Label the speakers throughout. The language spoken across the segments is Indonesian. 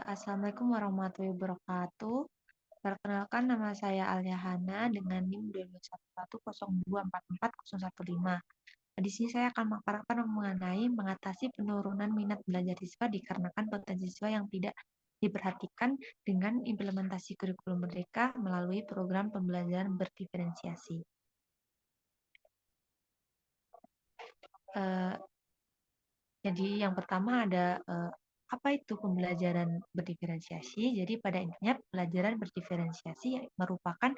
Speaker 1: Assalamualaikum warahmatullahi wabarakatuh. Perkenalkan, nama saya Alia Hana dengan NIM 21110244015. Di sini saya akan memaparkan mengenai mengatasi penurunan minat belajar siswa dikarenakan potensi siswa yang tidak diperhatikan dengan implementasi kurikulum mereka melalui program pembelajaran berdiferensiasi. Eh, Jadi yang pertama ada apa itu pembelajaran berdiferensiasi? Jadi pada intinya pembelajaran berdiferensiasi merupakan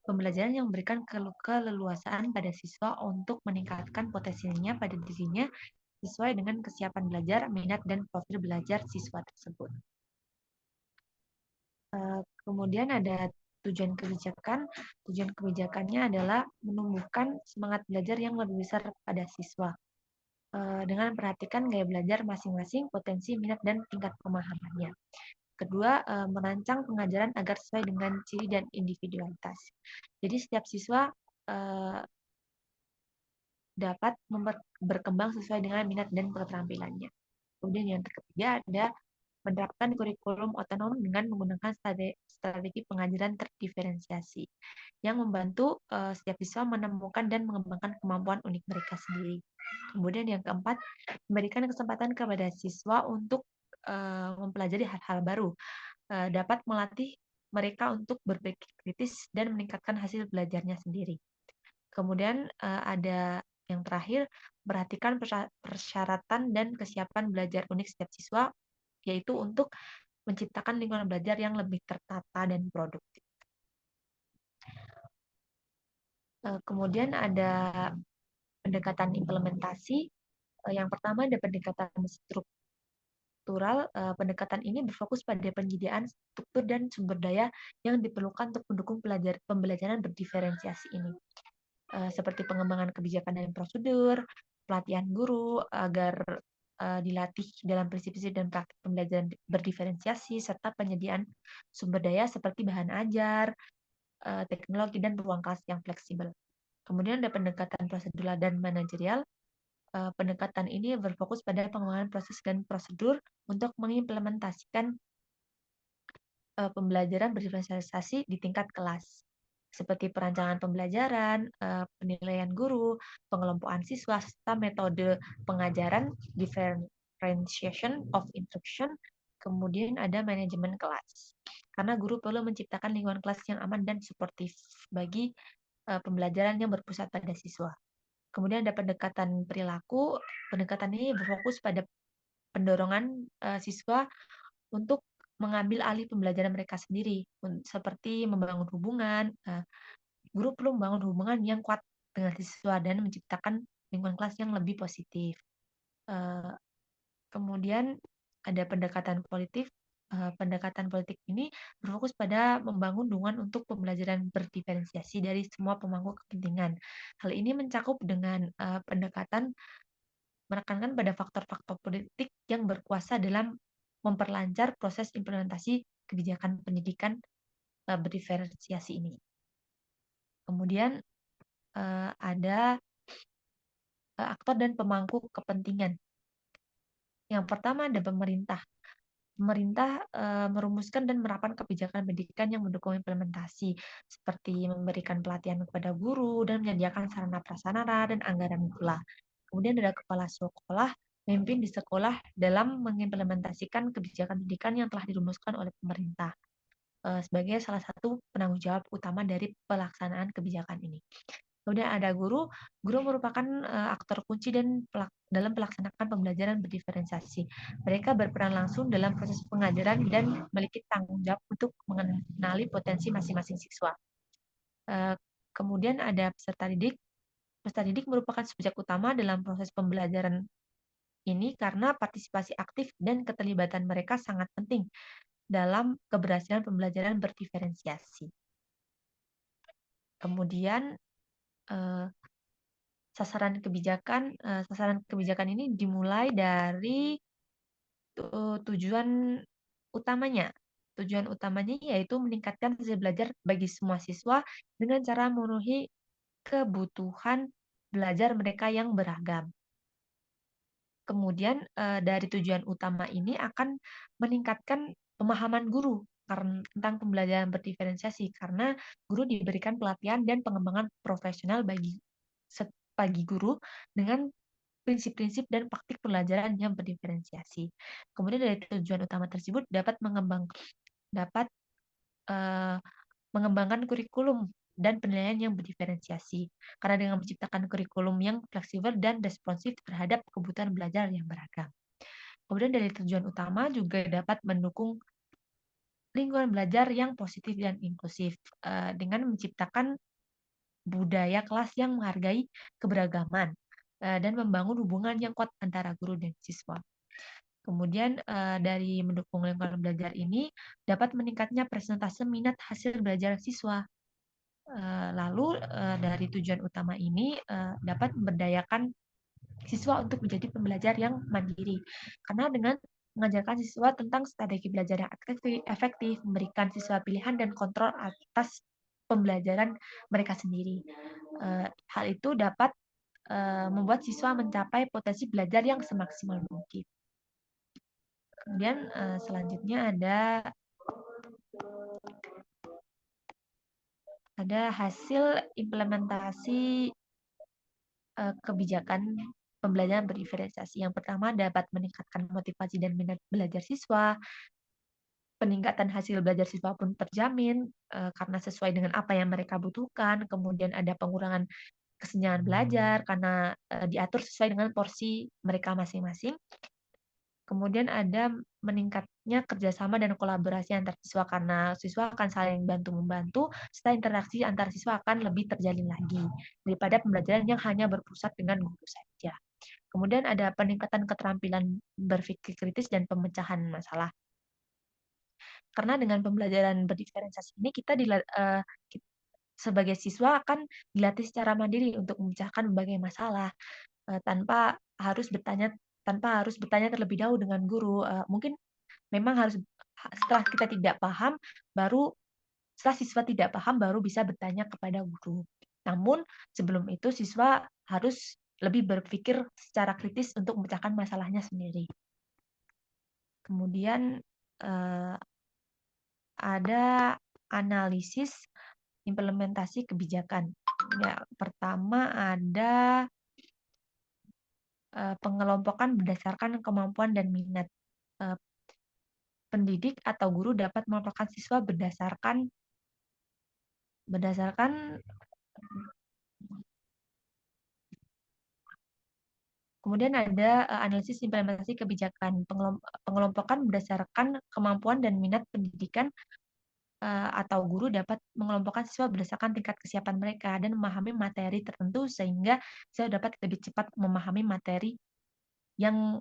Speaker 1: pembelajaran yang memberikan keleluasaan pada siswa untuk meningkatkan potensinya pada dirinya sesuai dengan kesiapan belajar, minat, dan profil belajar siswa tersebut. Kemudian ada tujuan kebijakan. Tujuan kebijakannya adalah menumbuhkan semangat belajar yang lebih besar pada siswa dengan memperhatikan gaya belajar masing-masing, potensi, minat, dan tingkat pemahamannya. Kedua, merancang pengajaran agar sesuai dengan ciri dan individualitas. Jadi setiap siswa dapat berkembang sesuai dengan minat dan keterampilannya. Kemudian yang ketiga ada menerapkan kurikulum otonom dengan menggunakan strategi pengajaran terdiferensiasi yang membantu setiap siswa menemukan dan mengembangkan kemampuan unik mereka sendiri. Kemudian yang keempat, memberikan kesempatan kepada siswa untuk mempelajari hal-hal baru, dapat melatih mereka untuk berpikir kritis dan meningkatkan hasil belajarnya sendiri. Kemudian ada yang terakhir, perhatikan persyaratan dan kesiapan belajar unik setiap siswa, yaitu untuk menciptakan lingkungan belajar yang lebih tertata dan produktif. Kemudian ada pendekatan implementasi. Yang pertama ada pendekatan struktural. Pendekatan ini berfokus pada penyediaan struktur dan sumber daya yang diperlukan untuk mendukung pembelajaran berdiferensiasi ini. Seperti pengembangan kebijakan dan prosedur, pelatihan guru agar dilatih dalam prinsip-prinsip dan praktik pembelajaran berdiferensiasi, serta penyediaan sumber daya seperti bahan ajar, teknologi, dan ruang kelas yang fleksibel. Kemudian ada pendekatan prosedural dan manajerial. Pendekatan ini berfokus pada pengembangan proses dan prosedur untuk mengimplementasikan pembelajaran berdiferensiasi di tingkat kelas, seperti perancangan pembelajaran, penilaian guru, pengelompokan siswa, serta metode pengajaran differentiation of instruction. Kemudian ada manajemen kelas, karena guru perlu menciptakan lingkungan kelas yang aman dan suportif bagi pembelajaran yang berpusat pada siswa. Kemudian ada pendekatan perilaku. Pendekatan ini berfokus pada pendorongan siswa untuk mengambil alih pembelajaran mereka sendiri, seperti membangun hubungan. Guru perlu membangun hubungan yang kuat dengan siswa dan menciptakan lingkungan kelas yang lebih positif. Kemudian ada pendekatan politik. Pendekatan politik ini berfokus pada membangun dukungan untuk pembelajaran berdiferensiasi dari semua pemangku kepentingan. Hal ini mencakup dengan pendekatan menekankan pada faktor-faktor politik yang berkuasa dalam memperlancar proses implementasi kebijakan pendidikan berdiferensiasi ini. Kemudian ada aktor dan pemangku kepentingan. Yang pertama ada pemerintah. Pemerintah merumuskan dan menerapkan kebijakan pendidikan yang mendukung implementasi, seperti memberikan pelatihan kepada guru dan menyediakan sarana prasarana dan anggaran pula. Kemudian ada kepala sekolah, memimpin di sekolah dalam mengimplementasikan kebijakan pendidikan yang telah dirumuskan oleh pemerintah sebagai salah satu penanggung jawab utama dari pelaksanaan kebijakan ini. Kemudian ada guru. Guru merupakan aktor kunci dalam pelaksanaan pembelajaran berdiferensiasi. Mereka berperan langsung dalam proses pengajaran dan memiliki tanggung jawab untuk mengenali potensi masing-masing siswa. Kemudian ada peserta didik. Peserta didik merupakan subjek utama dalam proses pembelajaran ini karena partisipasi aktif dan keterlibatan mereka sangat penting dalam keberhasilan pembelajaran berdiferensiasi. Kemudian sasaran kebijakan ini dimulai dari tujuan utamanya. Tujuan utamanya yaitu meningkatkan hasil belajar bagi semua siswa dengan cara memenuhi kebutuhan belajar mereka yang beragam. Kemudian, dari tujuan utama ini akan meningkatkan pemahaman guru tentang pembelajaran berdiferensiasi, karena guru diberikan pelatihan dan pengembangan profesional bagi guru dengan prinsip-prinsip dan praktik pembelajaran yang berdiferensiasi. Kemudian dari tujuan utama tersebut dapat, eee, mengembangkan kurikulum dan penilaian yang berdiferensiasi. Karena dengan menciptakan kurikulum yang fleksibel dan responsif terhadap kebutuhan belajar yang beragam. Kemudian dari tujuan utama juga dapat mendukung lingkungan belajar yang positif dan inklusif, dengan menciptakan budaya kelas yang menghargai keberagaman, dan membangun hubungan yang kuat antara guru dan siswa. Kemudian, dari mendukung lingkungan belajar ini dapat meningkatnya persentase minat hasil belajar siswa. Lalu, dari tujuan utama ini, dapat memberdayakan siswa untuk menjadi pembelajar yang mandiri. Karena dengan mengajarkan siswa tentang strategi belajar yang efektif, memberikan siswa pilihan dan kontrol atas pembelajaran mereka sendiri. Hal itu dapat membuat siswa mencapai potensi belajar yang semaksimal mungkin. Kemudian selanjutnya ada hasil implementasi kebijakan pembelajaran berdiferensiasi. Yang pertama dapat meningkatkan motivasi dan minat belajar siswa. Peningkatan hasil belajar siswa pun terjamin karena sesuai dengan apa yang mereka butuhkan. Kemudian ada pengurangan kesenjangan belajar karena diatur sesuai dengan porsi mereka masing-masing. Kemudian ada meningkatnya kerjasama dan kolaborasi antar siswa karena siswa akan saling bantu-membantu, serta interaksi antar siswa akan lebih terjalin lagi daripada pembelajaran yang hanya berpusat dengan guru saja. Kemudian ada peningkatan keterampilan berpikir kritis dan pemecahan masalah. Karena dengan pembelajaran berdiferensiasi ini sebagai siswa akan dilatih secara mandiri untuk memecahkan berbagai masalah tanpa harus bertanya terlebih dahulu dengan guru. Mungkin memang harus setelah kita tidak paham, setelah siswa tidak paham baru bisa bertanya kepada guru. Namun sebelum itu siswa harus lebih berpikir secara kritis untuk memecahkan masalahnya sendiri. Kemudian ada analisis implementasi kebijakan. Ya, pertama ada pengelompokan berdasarkan kemampuan dan minat. Pendidik atau guru dapat melaporkan siswa berdasarkan kemudian ada analisis implementasi kebijakan. Pengelompokan berdasarkan kemampuan dan minat pendidikan atau guru dapat mengelompokkan siswa berdasarkan tingkat kesiapan mereka dan memahami materi tertentu sehingga siswa dapat lebih cepat memahami yang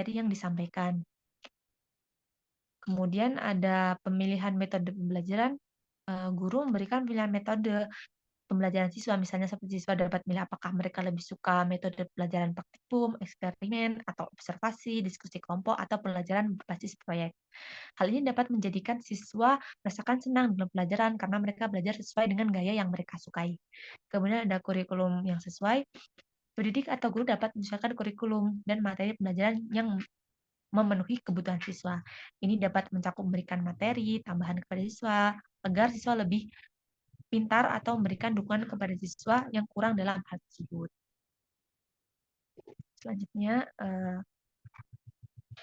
Speaker 1: yang disampaikan. Kemudian ada pemilihan metode pembelajaran. Guru memberikan pilihan metode pembelajaran siswa, misalnya seperti siswa dapat memilih apakah mereka lebih suka metode pelajaran praktikum, eksperimen, atau observasi, diskusi kelompok, atau pelajaran berbasis proyek. Hal ini dapat menjadikan siswa merasakan senang dalam pelajaran karena mereka belajar sesuai dengan gaya yang mereka sukai. Kemudian ada kurikulum yang sesuai. Pendidik atau guru dapat menyesuaikan kurikulum dan materi pembelajaran yang memenuhi kebutuhan siswa. Ini dapat mencakup memberikan materi tambahan kepada siswa agar siswa lebih pintar atau memberikan dukungan kepada siswa yang kurang dalam hal tersebut. Selanjutnya,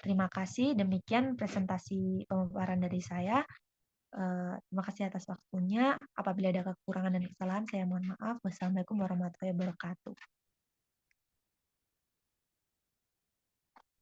Speaker 1: terima kasih. Demikian presentasi pemaparan dari saya. Terima kasih atas waktunya. Apabila ada kekurangan dan kesalahan, saya mohon maaf. Wassalamualaikum warahmatullahi wabarakatuh.